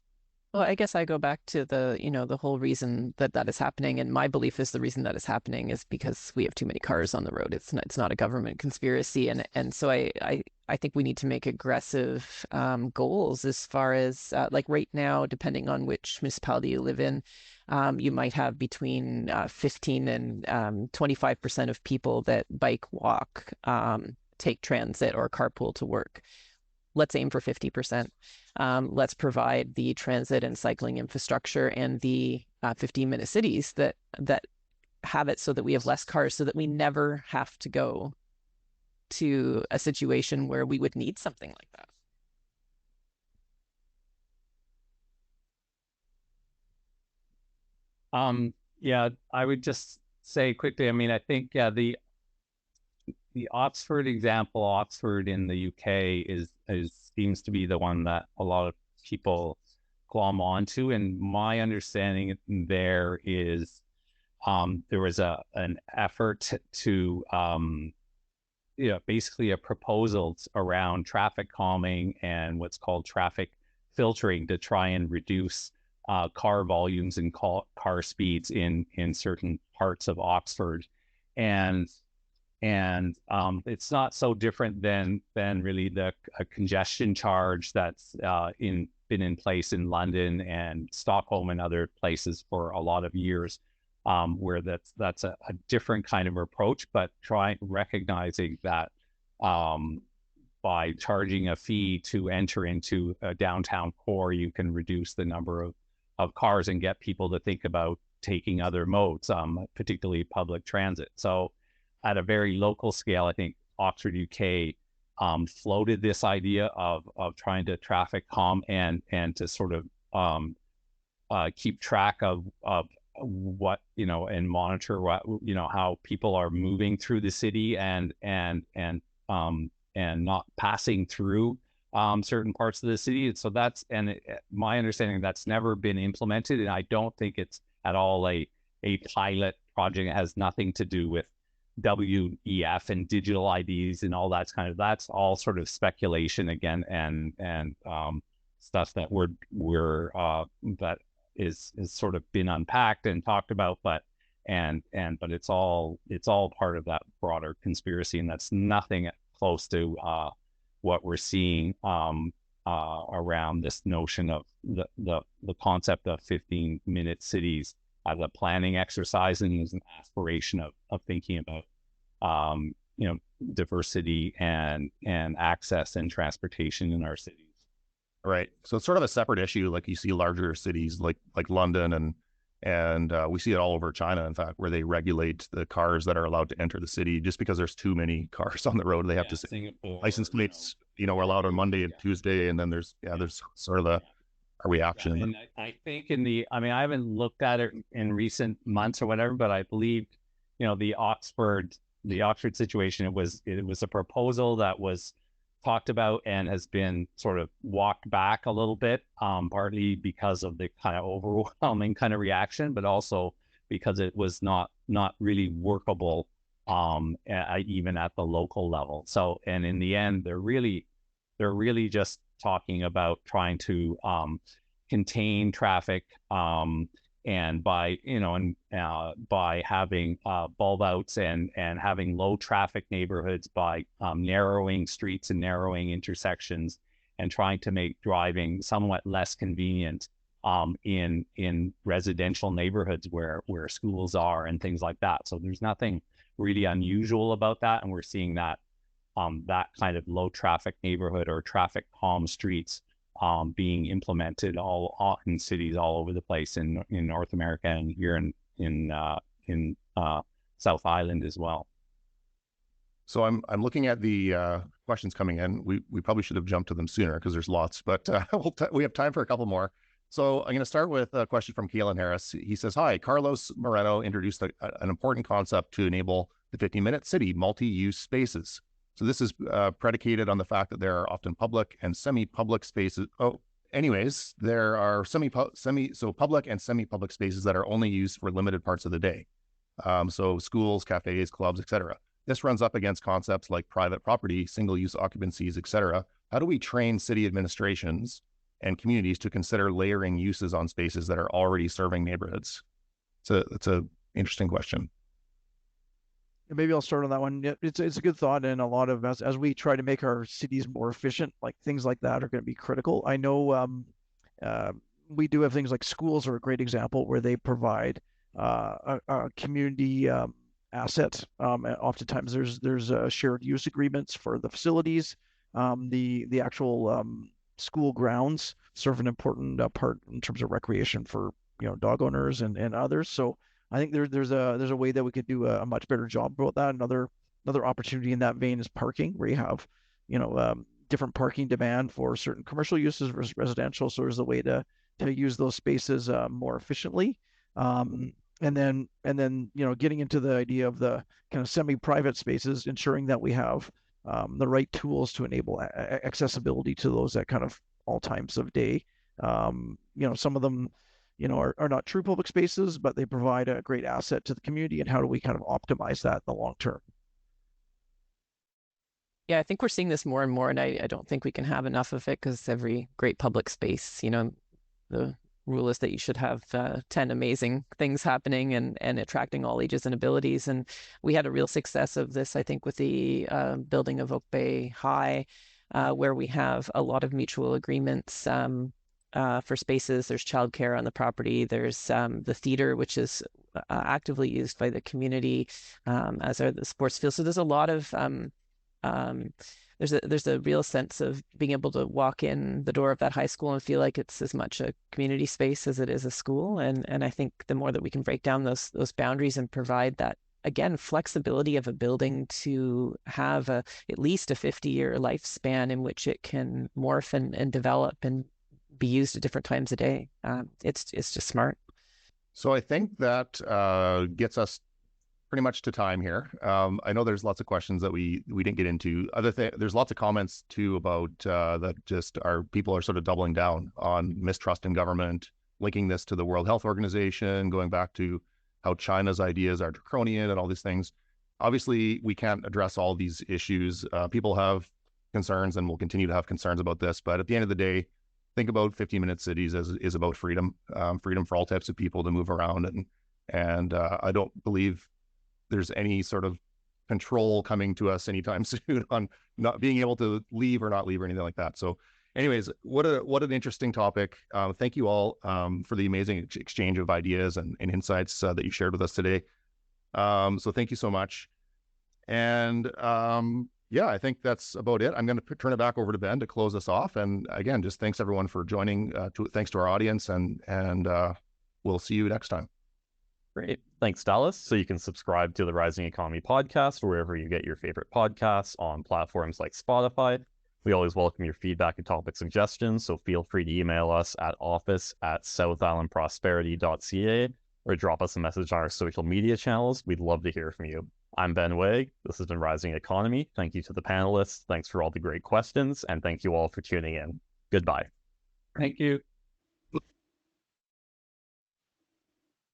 Speaker 4: Well, I guess I go back to the whole reason that is happening, and my belief is the reason that is happening is because we have too many cars on the road. It's not a government conspiracy, and so I think we need to make aggressive goals as far as like right now, depending on which municipality you live in, you might have between 15 and 25% of people that bike, walk, take transit, or carpool to work. Let's aim for 50%. Let's provide the transit and cycling infrastructure and the 15-minute cities that have it so that we have less cars, so that we never have to go to a situation where we would need something like that.
Speaker 1: Yeah, I would just say quickly, I mean, I think, the Oxford example, Oxford in the UK is seems to be the one that a lot of people glom onto. And my understanding there is there was an effort to basically a proposal around traffic calming and what's called traffic filtering to try and reduce car volumes and car speeds in certain parts of Oxford. And it's not so different than really the congestion charge that's been in place in London and Stockholm and other places for a lot of years, where that's a different kind of approach, but recognizing that by charging a fee to enter into a downtown core, you can reduce the number of cars and get people to think about taking other modes, particularly public transit. So at a very local scale, I think Oxford, UK floated this idea of trying to traffic calm and to sort of keep track of what, and monitor what, how people are moving through the city and not passing through certain parts of the city. So my understanding, that's never been implemented, and I don't think it's at all a pilot project. It has nothing to do with WEF and digital IDs and all that's all sort of speculation again, and stuff that that is sort of been unpacked and talked about, but it's all part of that broader conspiracy, and that's nothing close to what we're seeing around this notion of the concept of 15-minute cities as a planning exercise and as an aspiration of thinking about diversity and access and transportation in our cities.
Speaker 3: Right. So it's sort of a separate issue. Like you see larger cities like London and we see it all over China, in fact, where they regulate the cars that are allowed to enter the city. Just because there's too many cars on the road, they have to say
Speaker 1: Singapore,
Speaker 3: license plates, are allowed on Monday and Tuesday, and then there's sort of a reaction.
Speaker 1: Yeah, and I think I haven't looked at it in recent months or whatever, but I believe, the Oxford situation, it was a proposal that was talked about and has been sort of walked back a little bit, partly because of the kind of overwhelming kind of reaction, but also because it was not really workable, even at the local level. So, and in the end, they're really just talking about trying to contain traffic, and by by having bulb outs and having low traffic neighborhoods, by narrowing streets and narrowing intersections, and trying to make driving somewhat less convenient in residential neighborhoods where schools are and things like that. So there's nothing really unusual about that, and we're seeing that that kind of low traffic neighborhood or traffic calm streets being implemented all in cities all over the place in North America and here in South Island as well.
Speaker 3: So I'm looking at the questions coming in. We probably should have jumped to them sooner because there's lots, but we have time for a couple more. So I'm going to start with a question from Kalen Harris. He says, "Hi, Carlos Moreno introduced an important concept to enable the 15-minute city, multi-use spaces. So this is predicated on the fact that there are often public and semi-public spaces. There are public and semi-public spaces that are only used for limited parts of the day. So schools, cafes, clubs, etc. This runs up against concepts like private property, single-use occupancies, etc. How do we train city administrations and communities to consider layering uses on spaces that are already serving neighborhoods?" It's an interesting question.
Speaker 5: Maybe I'll start on that one. Yeah, it's a good thought, and a lot of as we try to make our cities more efficient, like things like that are going to be critical. I know we do have things like schools are a great example where they provide a community asset. Oftentimes there's shared use agreements for the facilities. The actual school grounds serve an important part in terms of recreation for dog owners and others. So I think there's a way that we could do a much better job about that. Another opportunity in that vein is parking, where you have different parking demand for certain commercial uses versus residential. So there's a way to use those spaces more efficiently. and then getting into the idea of the kind of semi-private spaces, ensuring that we have the right tools to enable accessibility to those at kind of all times of day. Some of them are not true public spaces, but they provide a great asset to the community, and how do we kind of optimize that in the long term?
Speaker 4: Yeah, I think we're seeing this more and more, and I don't think we can have enough of it, because every great public space, the rule is that you should have 10 amazing things happening and attracting all ages and abilities. And we had a real success of this, I think, with the building of Oak Bay High, where we have a lot of mutual agreements for spaces. There's childcare on the property. There's the theater, which is actively used by the community, as are the sports fields. So there's a lot of there's a real sense of being able to walk in the door of that high school and feel like it's as much a community space as it is a school. And I think the more that we can break down those boundaries and provide that, again, flexibility of a building to have at least a 50-year lifespan in which it can morph and develop and be used at different times a day. It's just smart.
Speaker 3: So I think that gets us pretty much to time here. I know there's lots of questions that we didn't get into. There's lots of comments too about that just our people are sort of doubling down on mistrust in government, linking this to the World Health Organization, going back to how China's ideas are draconian and all these things. Obviously, we can't address all these issues. People have concerns and will continue to have concerns about this. But at the end of the day, think about 15-minute cities as is about freedom, freedom for all types of people to move around. And I don't believe there's any sort of control coming to us anytime soon on not being able to leave or not leave or anything like that. So anyways, what an interesting topic. Thank you all for the amazing exchange of ideas and insights that you shared with us today. So thank you so much. And yeah, I think that's about it. I'm going to turn it back over to Ben to close us off. And again, just thanks everyone for joining. Thanks to our audience, and we'll see you next time.
Speaker 2: Great. Thanks, Dallas. So you can subscribe to the Rising Economy podcast wherever you get your favorite podcasts on platforms like Spotify. We always welcome your feedback and topic suggestions, so feel free to email us at office@southislandprosperity.ca or drop us a message on our social media channels. We'd love to hear from you. I'm Ben Wagg. This has been Rising Economy. Thank you to the panelists. Thanks for all the great questions, and thank you all for tuning in. Goodbye.
Speaker 1: Thank you.